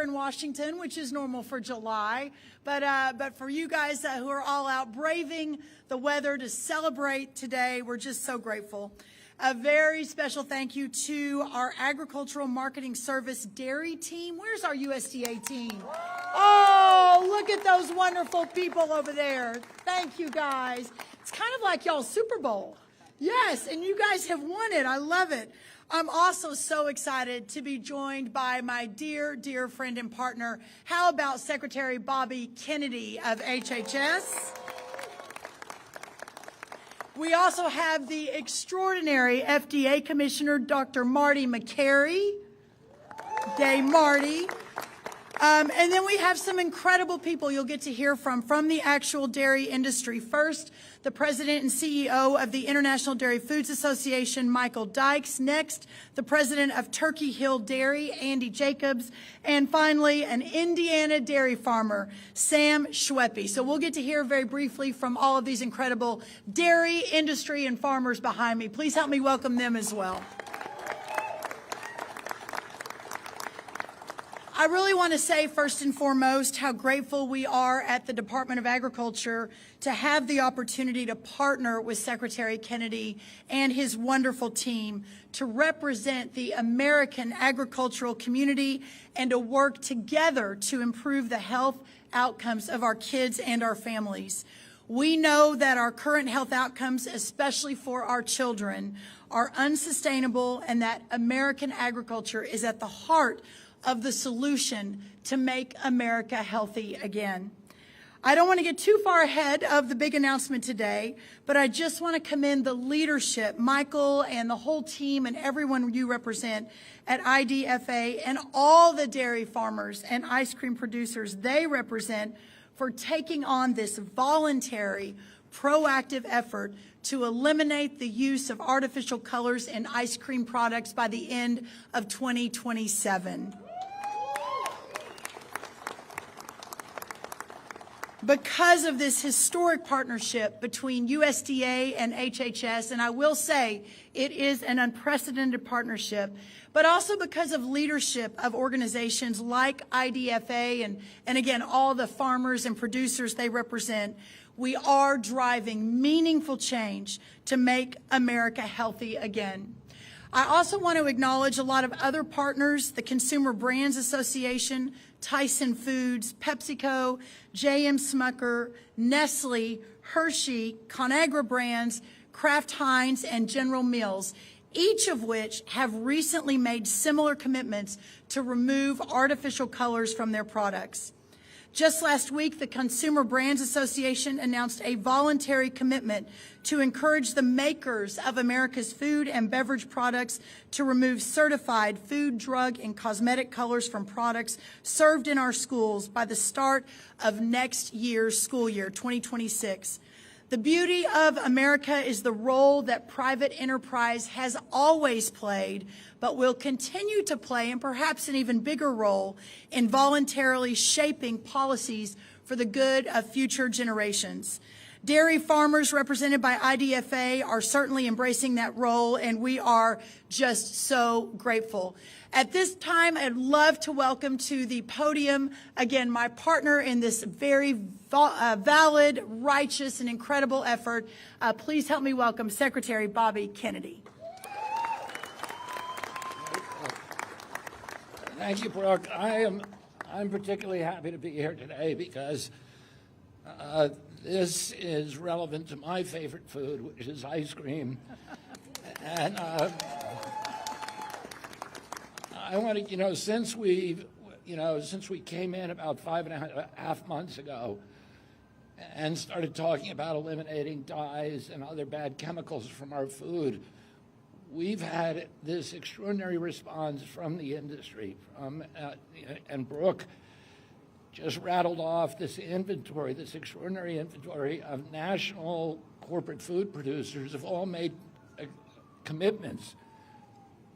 in Washington, which is normal for July, but for you guys who are all out braving the weather to celebrate today, we're just so grateful. A very special thank you to our Agricultural Marketing Service dairy team. Where's our USDA team? Oh, look at those wonderful people over there. Thank you, guys. It's kind of like y'all's Super Bowl. Yes, and you guys have won it. I love it. I'm also so excited to be joined by my dear, dear friend and partner. How about Secretary Bobby Kennedy of HHS? We also have the extraordinary FDA Commissioner, Dr. Marty Makary. Day, Marty. And then we have some incredible people you'll get to hear from the actual dairy industry. First, the president and CEO of the International Dairy Foods Association, Michael Dykes. Next, the president of Turkey Hill Dairy, Andy Jacobs. And finally, an Indiana dairy farmer, Sam Schweppe. So we'll get to hear very briefly from all of these incredible dairy industry and farmers behind me. Please help me welcome them as well. I really want to say first and foremost how grateful we are at the Department of Agriculture to have the opportunity to partner with Secretary Kennedy and his wonderful team to represent the American agricultural community and to work together to improve the health outcomes of our kids and our families. We know that our current health outcomes, especially for our children, are unsustainable and that American agriculture is at the heart of the solution to make America healthy again. I don't want to get too far ahead of the big announcement today, but I just want to commend the leadership, Michael and the whole team and everyone you represent at IDFA and all the dairy farmers and ice cream producers they represent for taking on this voluntary, proactive effort to eliminate the use of artificial colors in ice cream products by the end of 2027. Because of this historic partnership between USDA and HHS, and I will say it is an unprecedented partnership, but also because of leadership of organizations like IDFA and again, all the farmers and producers they represent, we are driving meaningful change to make America healthy again. I also want to acknowledge a lot of other partners, the Consumer Brands Association, Tyson Foods, PepsiCo, J.M. Smucker, Nestle, Hershey, Conagra Brands, Kraft Heinz, and General Mills, each of which have recently made similar commitments to remove artificial colors from their products. Just last week, the Consumer Brands Association announced a voluntary commitment to encourage the makers of America's food and beverage products to remove certified food, drug, and cosmetic colors from products served in our schools by the start of next year's school year, 2026. The beauty of America is the role that private enterprise has always played, but will continue to play, and perhaps an even bigger role, in voluntarily shaping policies for the good of future generations. Dairy farmers represented by IDFA are certainly embracing that role, and we are just so grateful. At this time, I'd love to welcome to the podium, again, my partner in this very valid, righteous, and incredible effort. Please help me welcome Secretary Bobby Kennedy. Thank you, Brooke. I'm particularly happy to be here today because this is relevant to my favorite food, which is ice cream. And I want to, since we came in about 5.5 months ago and started talking about eliminating dyes and other bad chemicals from our food, we've had this extraordinary response from the industry, and Brooke just rattled off this inventory, this extraordinary inventory of national corporate food producers have all made commitments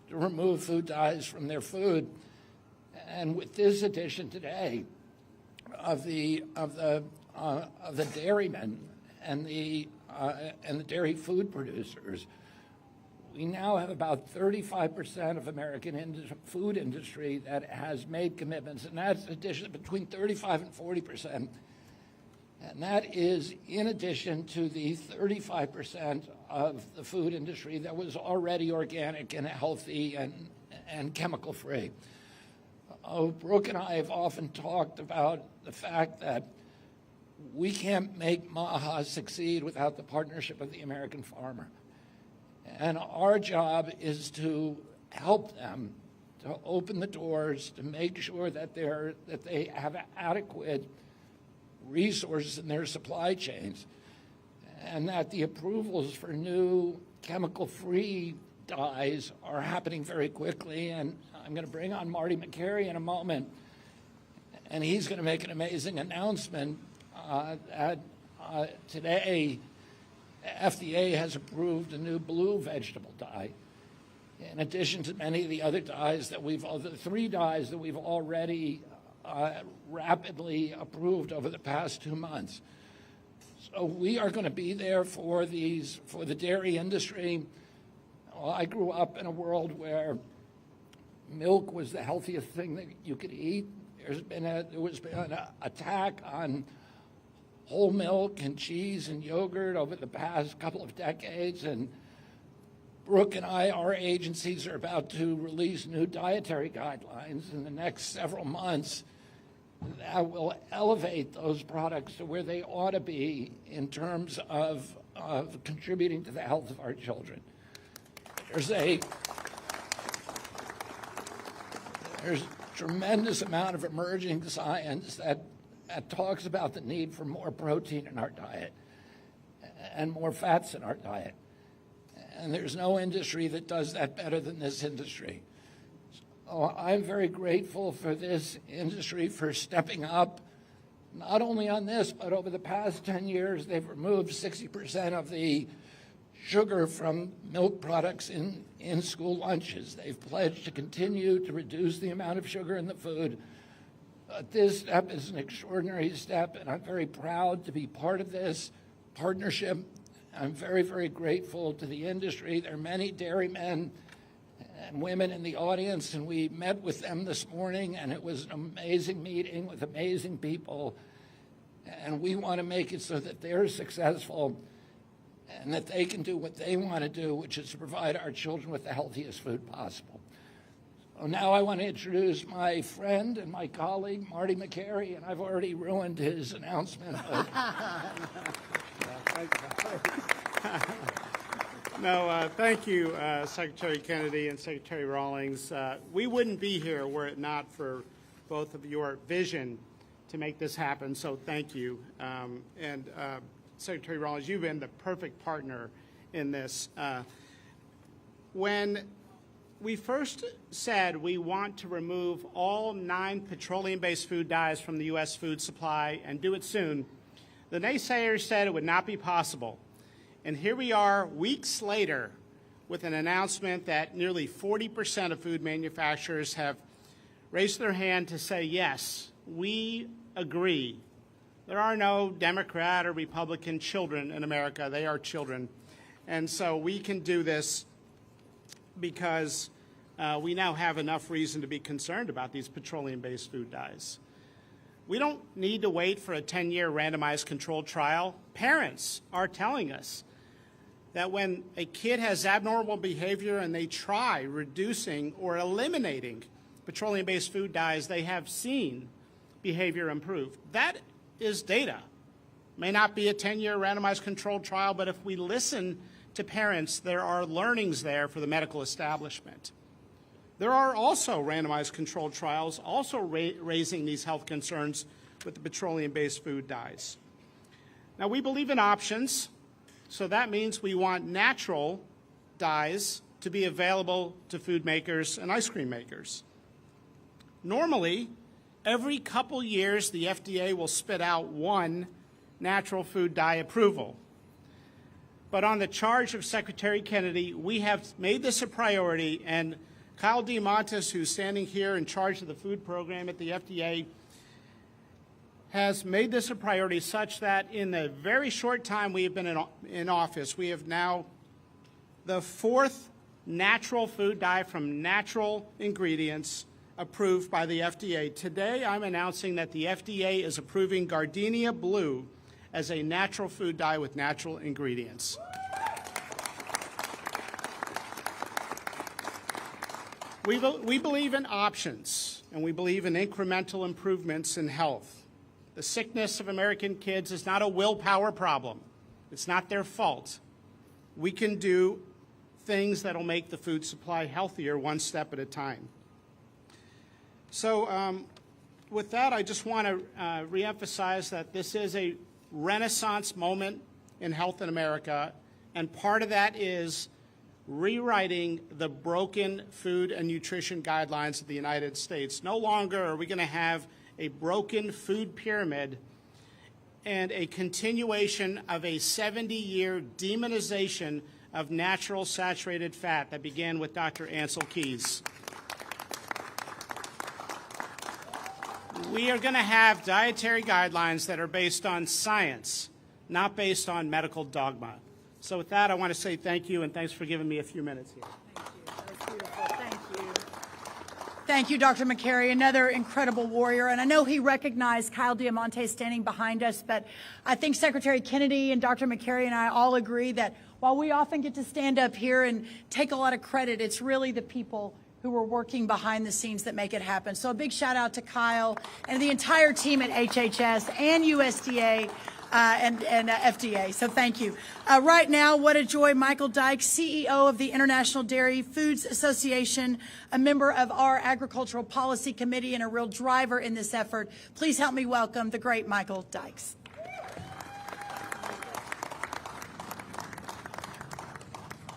to remove food dyes from their food. And with this addition today of the dairymen and the dairy food producers, we now have about 35% of American food industry that has made commitments, and that's addition between 35 and 40%. And that is in addition to the 35% of the food industry that was already organic and healthy and chemical-free. Brooke and I have often talked about the fact that we can't make MAHA succeed without the partnership of the American farmer. And our job is to help them, to open the doors, to make sure that they have adequate resources in their supply chains, and that the approvals for new chemical-free dyes are happening very quickly. And I'm going to bring on Marty Makary in a moment, and he's going to make an amazing announcement that today FDA has approved a new blue vegetable dye, in addition to many of the other dyes that the 3 dyes that we've already rapidly approved over the past 2 months. So we are going to be there for the dairy industry. Well, I grew up in a world where milk was the healthiest thing that you could eat. There was been an attack on whole milk and cheese and yogurt over the past couple of decades, and Brooke and I, our agencies, are about to release new dietary guidelines in the next several months that will elevate those products to where they ought to be in terms of contributing to the health of our children. There's a tremendous amount of emerging science that talks about the need for more protein in our diet and more fats in our diet. And there's no industry that does that better than this industry. So I'm very grateful for this industry for stepping up, not only on this, but over the past 10 years, they've removed 60% of the sugar from milk products in school lunches. They've pledged to continue to reduce the amount of sugar in the food. This step is an extraordinary step, and I'm very proud to be part of this partnership. I'm very, very grateful to the industry. There are many dairymen and women in the audience, and we met with them this morning, and it was an amazing meeting with amazing people. And we want to make it so that they're successful and that they can do what they want to do, which is to provide our children with the healthiest food possible. So now I want to introduce my friend and my colleague, Marty Makary, and I've already ruined his announcement. No, thank you, Secretary Kennedy and Secretary Rawlings. We wouldn't be here were it not for both of your vision to make this happen, so thank you. And Secretary Rawlings, you've been the perfect partner in this. When we first said we want to remove all 9 petroleum-based food dyes from the U.S. food supply and do it soon, the naysayers said it would not be possible. And here we are weeks later with an announcement that nearly 40% of food manufacturers have raised their hand to say, yes, we agree. There are no Democrat or Republican children in America. They are children. And so we can do this because we now have enough reason to be concerned about these petroleum-based food dyes. We don't need to wait for a 10-year randomized controlled trial. Parents are telling us that when a kid has abnormal behavior and they try reducing or eliminating petroleum-based food dyes, they have seen behavior improve. That is data. May not be a 10-year randomized controlled trial, but if we listen to parents, there are learnings there for the medical establishment. There are also randomized controlled trials also raising these health concerns with the petroleum-based food dyes. Now, we believe in options, so that means we want natural dyes to be available to food makers and ice cream makers. Normally, every couple years, the FDA will spit out one natural food dye approval. But on the charge of Secretary Kennedy, we have made this a priority, and Kyle DeMontis, who's standing here in charge of the food program at the FDA, has made this a priority such that in the very short time we have been in office, we have now the 4th natural food dye from natural ingredients approved by the FDA. Today, I'm announcing that the FDA is approving Gardenia Blue as a natural food dye with natural ingredients. We believe in options, and we believe in incremental improvements in health. The sickness of American kids is not a willpower problem. It's not their fault. We can do things that will make the food supply healthier one step at a time. So with that, I just want to reemphasize that this is a renaissance moment in health in America, and part of that is rewriting the broken food and nutrition guidelines of the United States. No longer are we going to have a broken food pyramid and a continuation of a 70-year demonization of natural saturated fat that began with Dr. Ancel Keys. We are going to have dietary guidelines that are based on science, not based on medical dogma. So with that, I want to say thank you, and thanks for giving me a few minutes here. Thank you. That was beautiful. Thank you. Thank you, Dr. McCary, another incredible warrior. And I know he recognized Kyle Diamante standing behind us, but I think Secretary Kennedy and Dr. McCary and I all agree that while we often get to stand up here and take a lot of credit, it's really the people who are working behind the scenes that make it happen. So a big shout out to Kyle and the entire team at HHS and USDA. And FDA. So thank you. Right now, what a joy. Michael Dykes, CEO of the International Dairy Foods Association, a member of our Agricultural Policy Committee and a real driver in this effort. Please help me welcome the great Michael Dykes.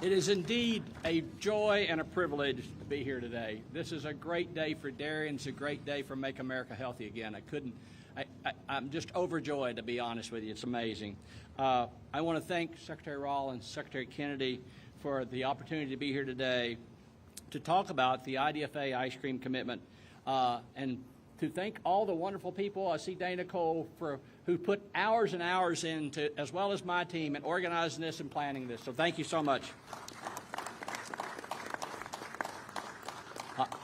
It is indeed a joy and a privilege to be here today. This is a great day for dairy, and it's a great day for Make America Healthy Again. I'm just overjoyed, to be honest with you. It's amazing. I want to thank Secretary Rollins, Secretary Kennedy for the opportunity to be here today to talk about the IDFA ice cream commitment, and to thank all the wonderful people. I see Dana Cole who put hours and hours into, as well as my team, in organizing this and planning this. So thank you so much.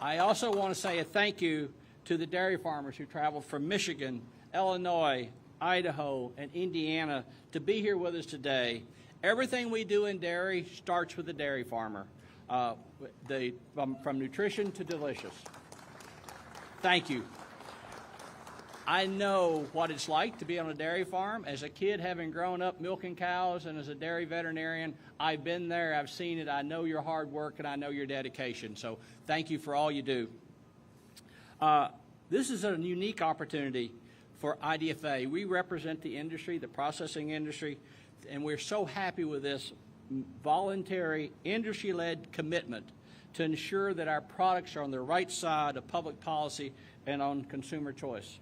I also want to say a thank you to the dairy farmers who traveled from Michigan, Illinois, Idaho, and Indiana to be here with us today. Everything we do in dairy starts with the dairy farmer, from nutrition to delicious. Thank you. I know what it's like to be on a dairy farm. As a kid, having grown up milking cows, and as a dairy veterinarian, I've been there, I've seen it, I know your hard work, and I know your dedication. So thank you for all you do. This is a unique opportunity for IDFA. We represent the industry, the processing industry, and we're so happy with this voluntary industry-led commitment to ensure that our products are on the right side of public policy and on consumer choice.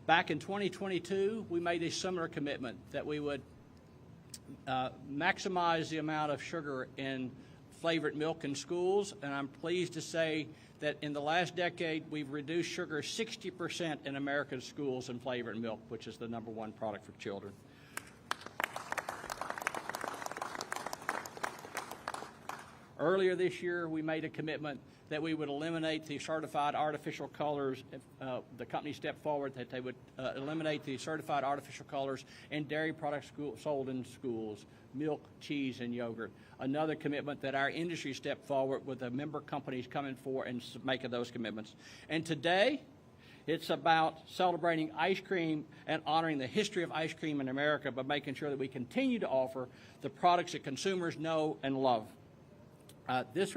Back in 2022, we made a similar commitment that we would maximize the amount of sugar in flavored milk in schools, and I'm pleased to say that in the last decade, we've reduced sugar 60% in American schools in flavored milk, which is the #1 product for children. Earlier this year, we made a commitment that we would eliminate the certified artificial colors. The company stepped forward that they would eliminate the certified artificial colors in dairy products sold in schools, milk, cheese, and yogurt. Another commitment that our industry stepped forward with the member companies coming forward and making those commitments. And today, it's about celebrating ice cream and honoring the history of ice cream in America by making sure that we continue to offer the products that consumers know and love. This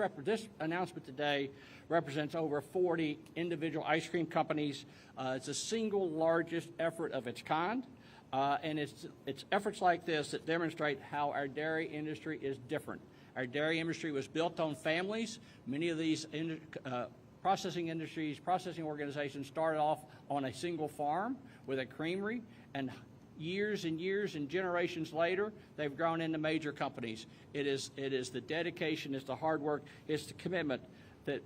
announcement today represents over 40 individual ice cream companies. It's the single largest effort of its kind, and it's efforts like this that demonstrate how our dairy industry is different. Our dairy industry was built on families. Many of these processing organizations started off on a single farm with a creamery, and years and years and generations later, they've grown into major companies. It is the dedication, it's the hard work, it's the commitment that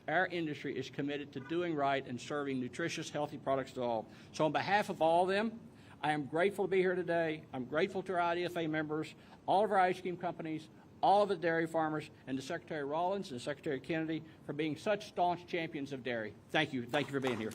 our industry is committed to doing right and serving nutritious, healthy products to all. So on behalf of all of them, I am grateful to be here today. I'm grateful to our IDFA members, all of our ice cream companies, all of the dairy farmers and to Secretary Rollins and Secretary Kennedy for being such staunch champions of dairy. Thank you. Thank you for being here.